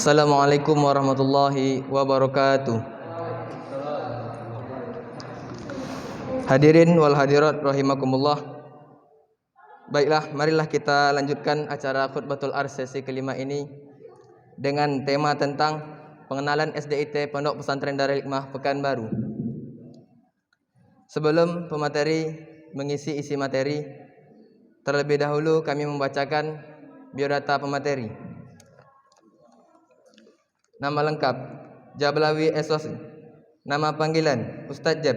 Assalamualaikum warahmatullahi wabarakatuh. Hadirin wal hadirat rahimakumullah. Baiklah, marilah kita lanjutkan acara khutbatul ars sesi kelima ini dengan tema tentang pengenalan SDIT Pondok Pesantren Darul Hikmah Pekanbaru. Sebelum pemateri mengisi isi materi, terlebih dahulu kami membacakan biodata pemateri. Nama lengkap Jablawi Esos. Nama panggilan Ustadz Jab.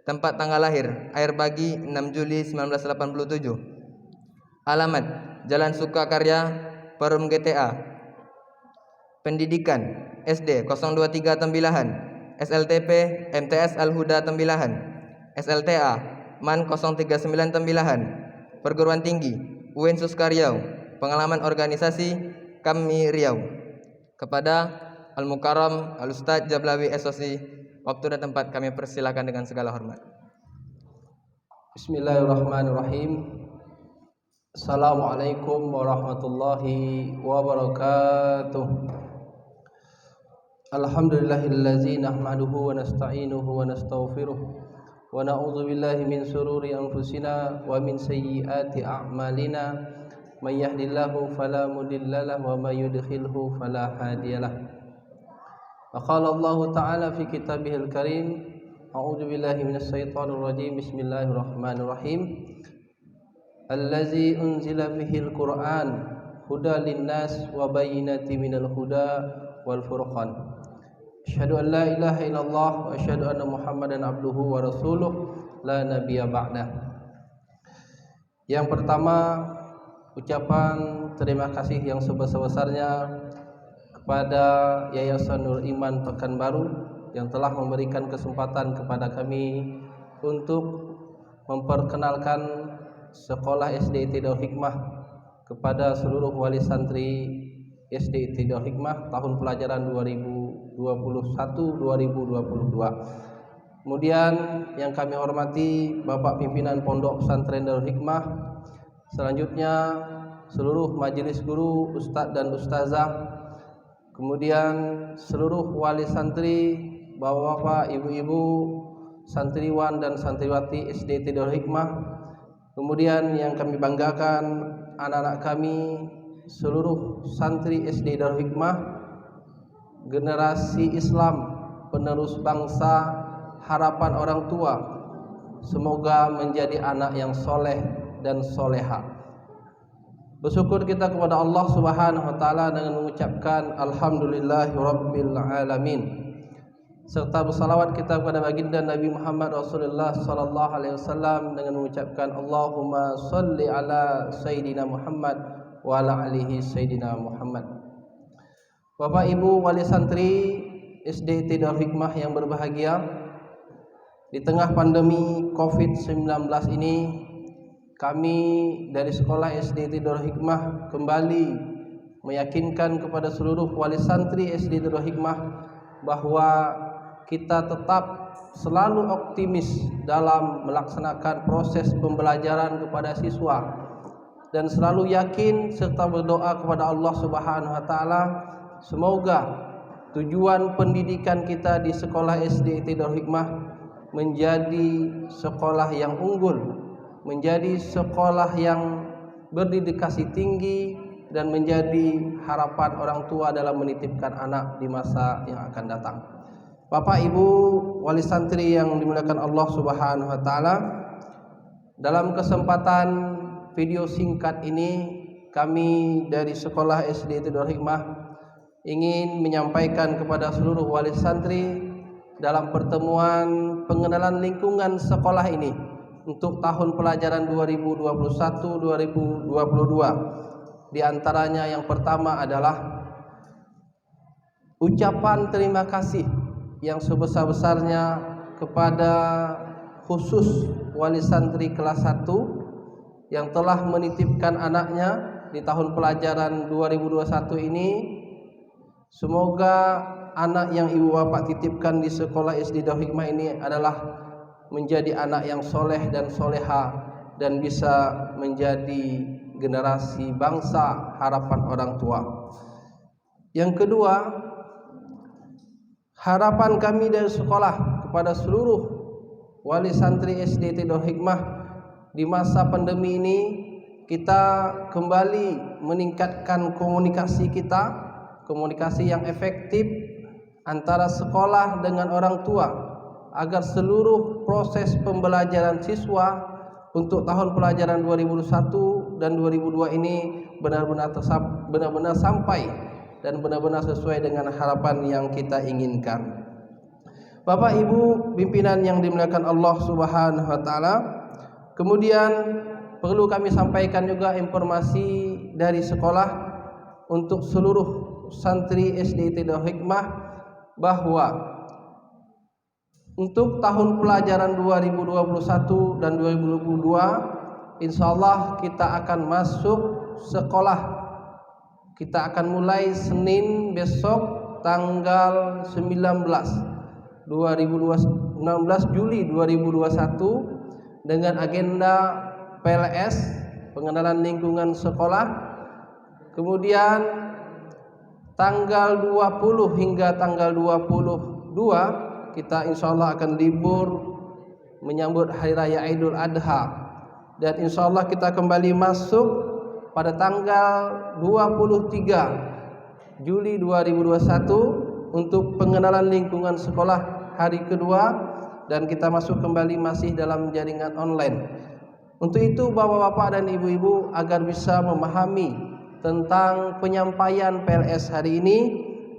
Tempat tanggal lahir Air Bagi 6 Juli 1987. Alamat Jalan Sukakarya, Perum GTA. Pendidikan SD 023 Tembilahan, SLTP MTS Al-Huda Tembilahan, SLTA MAN 039 Tembilahan. Perguruan tinggi UIN Suskar Riau. Pengalaman organisasi Kami Riau. Kepada Al-Mukarram Al-Ustadz Jablawi Esosi, waktu dan tempat kami persilakan dengan segala hormat. Bismillahirrahmanirrahim. Assalamualaikum warahmatullahi wabarakatuh. Alhamdulillahillazi nahmaduhu wa nasta'inuhu wa nastaghfiruh wa na'udzu billahi min shururi anfusina wa min sayyiati a'malina. Man yahdihillahu fala mudilla lahu wa may yudkhilhu fala hadiyalah. Wa qala Allah ta'ala fi kitabihil karim, a'udzu billahi minasy syaithanir rajim. Bismillahirrahmanirrahim. Allazi unzila fihil Qur'an hudan linnas wa bayyinatin minal huda wal furqan. Asyhadu an la ilaha illallah wa asyhadu anna Muhammadan abduhu wa rasuluh la nabiyya ba'dah. Yang pertama, ucapan terima kasih yang sebesar-besarnya kepada Yayasan Nur Iman Pekanbaru yang telah memberikan kesempatan kepada kami untuk memperkenalkan sekolah SDIT Darul Hikmah kepada seluruh wali santri SDIT Darul Hikmah tahun pelajaran 2021-2022. Kemudian yang kami hormati Bapak Pimpinan Pondok Pesantren Darul Hikmah, selanjutnya seluruh majelis guru, ustadz dan ustazah, kemudian seluruh wali santri, bapak-bapak, ibu-ibu, santriwan dan santriwati SDIT Darul Hikmah, kemudian yang kami banggakan anak-anak kami, seluruh santri SD Darul Hikmah, generasi Islam, penerus bangsa, harapan orang tua, semoga menjadi anak yang soleh dan soleha. Bersyukur kita kepada Allah Subhanahu wa taala dengan mengucapkan alhamdulillahirabbil alamin, serta bersalawat kita kepada baginda Nabi Muhammad Rasulullah sallallahu alaihi wasallam dengan mengucapkan Allahumma shalli ala sayyidina Muhammad wa ala alihi sayyidina Muhammad. Bapak Ibu wali santri SDIT Darul Hikmah yang berbahagia, di tengah pandemi Covid-19 ini, kami dari sekolah SDIT Darul Hikmah kembali meyakinkan kepada seluruh wali santri SDIT Darul Hikmah bahwa kita tetap selalu optimis dalam melaksanakan proses pembelajaran kepada siswa dan selalu yakin serta berdoa kepada Allah Subhanahu wa taala semoga tujuan pendidikan kita di sekolah SDIT Darul Hikmah menjadi sekolah yang unggul, menjadi sekolah yang berdedikasi tinggi dan menjadi harapan orang tua dalam menitipkan anak di masa yang akan datang. Bapak Ibu wali santri yang dimuliakan Allah Subhanahu wa taala, dalam kesempatan video singkat ini kami dari sekolah SDIT Darul Hikmah ingin menyampaikan kepada seluruh wali santri dalam pertemuan pengenalan lingkungan sekolah ini untuk tahun pelajaran 2021-2022. Di antaranya yang pertama adalah ucapan terima kasih yang sebesar-besarnya kepada khusus wali santri kelas 1 yang telah menitipkan anaknya di tahun pelajaran 2021 ini. Semoga anak yang ibu bapak titipkan di sekolah SD Darul Hikmah ini adalah menjadi anak yang soleh dan soleha dan bisa menjadi generasi bangsa harapan orang tua. Yang kedua, harapan kami dari sekolah kepada seluruh wali santri SD Darul Hikmah di masa pandemi ini, kita kembali meningkatkan komunikasi kita, komunikasi yang efektif antara sekolah dengan orang tua, agar seluruh proses pembelajaran siswa untuk tahun pelajaran 2001 dan 2002 ini benar-benar sampai dan benar-benar sesuai dengan harapan yang kita inginkan. Bapak Ibu pimpinan yang dimuliakan Allah Subhanahu wa taala, kemudian perlu kami sampaikan juga informasi dari sekolah untuk seluruh santri SD Darul Hikmah bahwa untuk tahun pelajaran 2021 dan 2022 insyaallah kita akan masuk sekolah. Kita akan mulai Senin besok tanggal 19 Juli 2021 dengan agenda PLS, pengenalan lingkungan sekolah. Kemudian tanggal 20 hingga tanggal 22 kita insyaallah akan libur menyambut Hari Raya Idul Adha, dan insyaallah kita kembali masuk pada tanggal 23 Juli 2021 untuk pengenalan lingkungan sekolah hari kedua, dan kita masuk kembali masih dalam jaringan online. Untuk itu bapak-bapak dan ibu-ibu, agar bisa memahami tentang penyampaian PLS hari ini,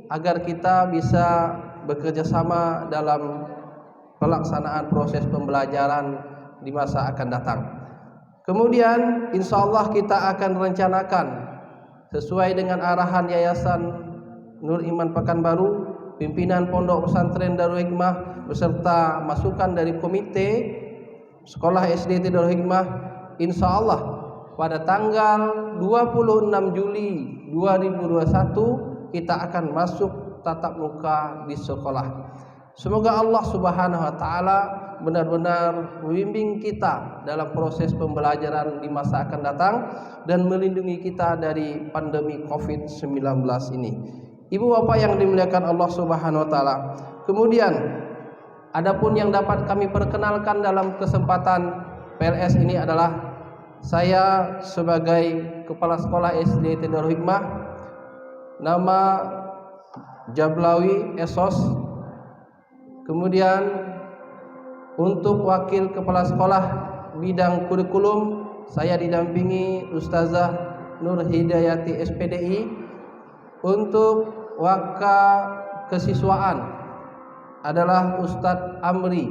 agar kita bisa bekerja sama dalam pelaksanaan proses pembelajaran di masa akan datang. Kemudian insyaallah kita akan rencanakan sesuai dengan arahan Yayasan Nur Iman Pekanbaru, pimpinan Pondok Pesantren Darul Hikmah beserta masukan dari komite Sekolah SD Darul Hikmah, insyaallah pada tanggal 26 Juli 2021 kita akan masuk tatap muka di sekolah. Semoga Allah Subhanahu wa taala benar-benar membimbing kita dalam proses pembelajaran di masa akan datang dan melindungi kita dari pandemi COVID-19 ini. Ibu bapak yang dimuliakan Allah Subhanahu wa taala. Kemudian adapun yang dapat kami perkenalkan dalam kesempatan PLS ini adalah saya sebagai kepala sekolah SD Darul Hikmah, nama Jablawi Esos. Kemudian untuk wakil kepala sekolah bidang kurikulum, saya didampingi Ustazah Nur Hidayati SPDI. Untuk waka kesiswaan adalah Ustadz Amri.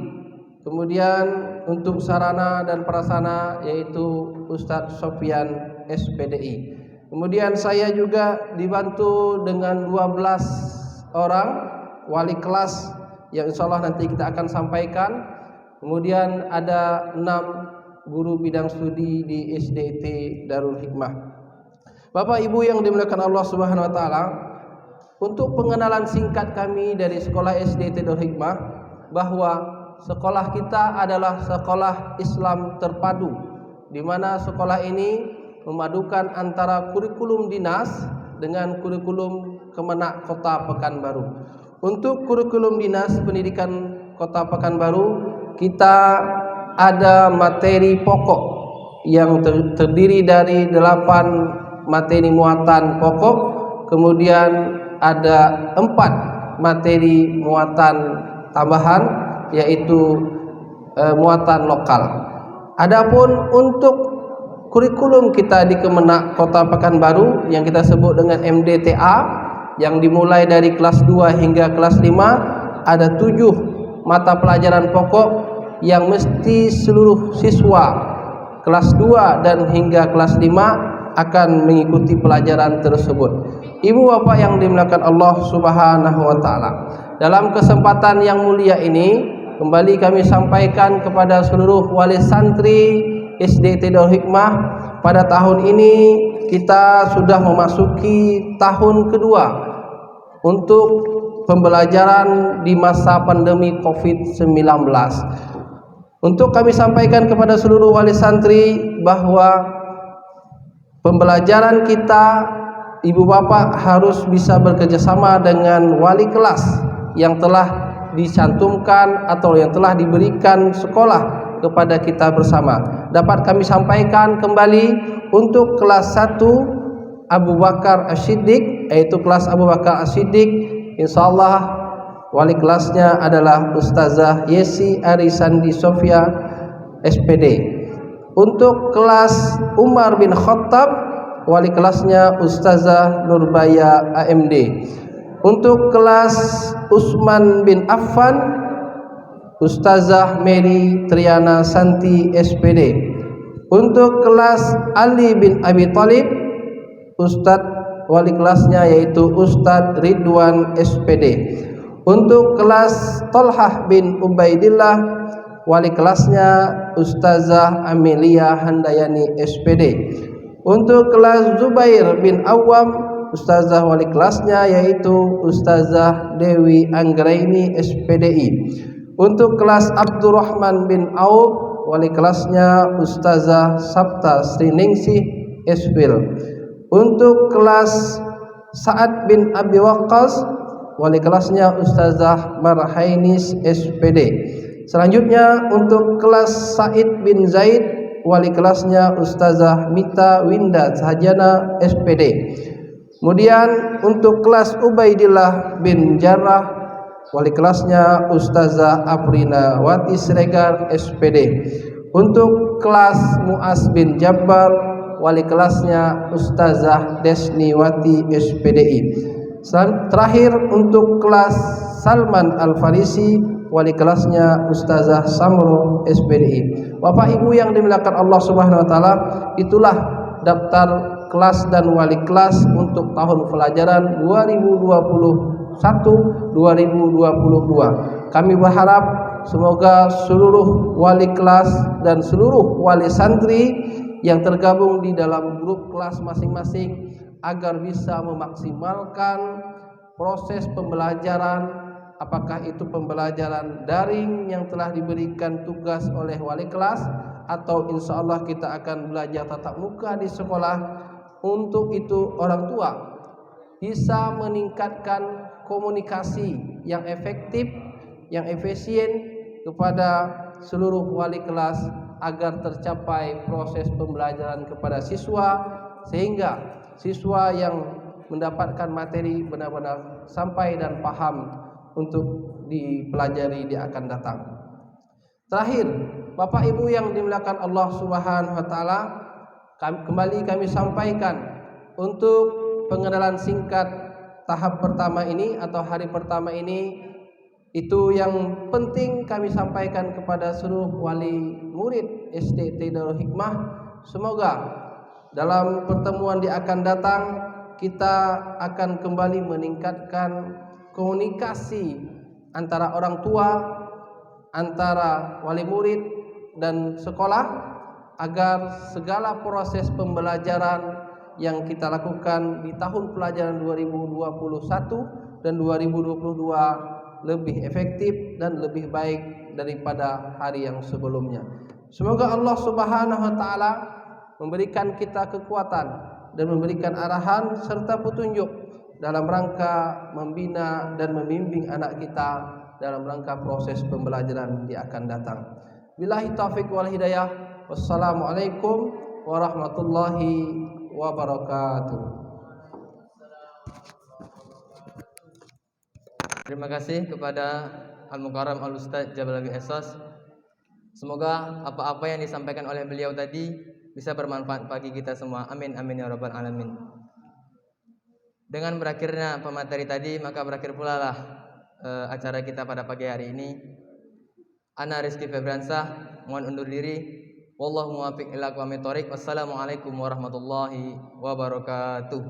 Kemudian untuk sarana dan prasarana yaitu Ustadz Sofyan SPDI. Kemudian saya juga dibantu dengan 12 orang wali kelas yang insyaallah nanti kita akan sampaikan. Kemudian ada 6 guru bidang studi di SDT Darul Hikmah. Bapak Ibu yang dimuliakan Allah Subhanahu wa taala, untuk pengenalan singkat kami dari sekolah SDT Darul Hikmah, bahwa sekolah kita adalah sekolah Islam terpadu, di mana sekolah ini memadukan antara kurikulum dinas dengan kurikulum Kemenak Kota Pekanbaru. Untuk kurikulum dinas pendidikan Kota Pekanbaru, kita ada materi pokok yang terdiri dari 8 materi muatan pokok, kemudian ada 4 materi muatan tambahan yaitu muatan lokal. Adapun untuk kurikulum kita di Kemenak Kota Pekanbaru yang kita sebut dengan MDTA, yang dimulai dari kelas 2 hingga kelas 5, ada 7 mata pelajaran pokok yang mesti seluruh siswa kelas 2 dan hingga kelas 5 akan mengikuti pelajaran tersebut. Ibu bapak yang dimuliakan Allah Subhanahu wa taala, dalam kesempatan yang mulia ini kembali kami sampaikan kepada seluruh wali santri SDT Darul Hikmah, pada tahun ini kita sudah memasuki tahun kedua untuk pembelajaran di masa pandemi COVID-19. Untuk kami sampaikan kepada seluruh wali santri bahwa pembelajaran kita ibu bapak harus bisa bekerjasama dengan wali kelas yang telah dicantumkan atau yang telah diberikan sekolah kepada kita bersama. Dapat kami sampaikan kembali untuk kelas 1 Abu Bakar As-Siddiq, yaitu kelas Abu Bakar As-Siddiq, insyaallah wali kelasnya adalah Ustazah Yesi Arisandi Sofia SPD. Untuk kelas Umar bin Khattab, wali kelasnya Ustazah Nurbaya AMD. Untuk kelas Utsman bin Affan, Ustazah Mary Triana Santi SPD. Untuk kelas Ali bin Abi Thalib, Ustadz wali kelasnya yaitu Ustadz Ridwan SPD. Untuk kelas Tolhah bin Ubaidillah, wali kelasnya Ustazah Amelia Handayani SPD. Untuk kelas Zubair bin Awam, Ustazah wali kelasnya yaitu Ustazah Dewi Anggraini SPDI. Untuk kelas Abdurrahman bin Auf, wali kelasnya Ustazah Sabta Sriningsih Eswil. Untuk kelas Sa'ad bin Abi Waqqas, wali kelasnya Ustazah Marhainis SPD. Selanjutnya untuk kelas Said bin Zaid, wali kelasnya Ustazah Mita Winda Sahajana SPD. Kemudian untuk kelas Ubaidillah bin Jarrah, wali kelasnya Ustazah Aprina Wati Siregar SPD. Untuk kelas Muaz bin Jabbar, wali kelasnya Ustazah Desniwati SPDI. Terakhir untuk kelas Salman Al-Farisi, wali kelasnya Ustazah Samro SPDI. Bapak Ibu yang dimuliakan Allah Subhanahu wa taala, itulah daftar kelas dan wali kelas untuk tahun pelajaran 2021-2022. Kami berharap semoga seluruh wali kelas dan seluruh wali santri yang tergabung di dalam grup kelas masing-masing agar bisa memaksimalkan proses pembelajaran, apakah itu pembelajaran daring yang telah diberikan tugas oleh wali kelas atau insya Allah kita akan belajar tatap muka di sekolah. Untuk itu orang tua bisa meningkatkan komunikasi yang efektif, yang efisien kepada seluruh wali kelas agar tercapai proses pembelajaran kepada siswa, sehingga siswa yang mendapatkan materi benar-benar sampai dan paham untuk dipelajari di akan datang. Terakhir, Bapak Ibu yang dimuliakan Allah Subhanahu wa taala, kembali kami sampaikan untuk pengenalan singkat tahap pertama ini atau hari pertama ini, itu yang penting kami sampaikan kepada seluruh wali murid SDT Darul Hikmah. Semoga dalam pertemuan di akan datang kita akan kembali meningkatkan komunikasi antara orang tua, antara wali murid dan sekolah, agar segala proses pembelajaran yang kita lakukan di tahun pelajaran 2021 dan 2022 lebih efektif dan lebih baik daripada hari yang sebelumnya. Semoga Allah Subhanahu wa taala memberikan kita kekuatan dan memberikan arahan serta petunjuk dalam rangka membina dan membimbing anak kita dalam rangka proses pembelajaran yang akan datang. Billahi taufik wal hidayah. Wassalamualaikum warahmatullahi wabarakatuh. Terima kasih kepada Al-Mukarram Al-Ustaz Jabalawi Esos. Semoga apa-apa yang disampaikan oleh beliau tadi bisa bermanfaat bagi kita semua. Amin amin ya rabbal alamin. Dengan berakhirnya pemateri tadi, maka berakhir pula lah acara kita pada pagi hari ini. Ana Rizky Febriansah mohon undur diri. Wallahu muwaffiq ila aqwamit thoriq. Wassalamualaikum warahmatullahi wabarakatuh.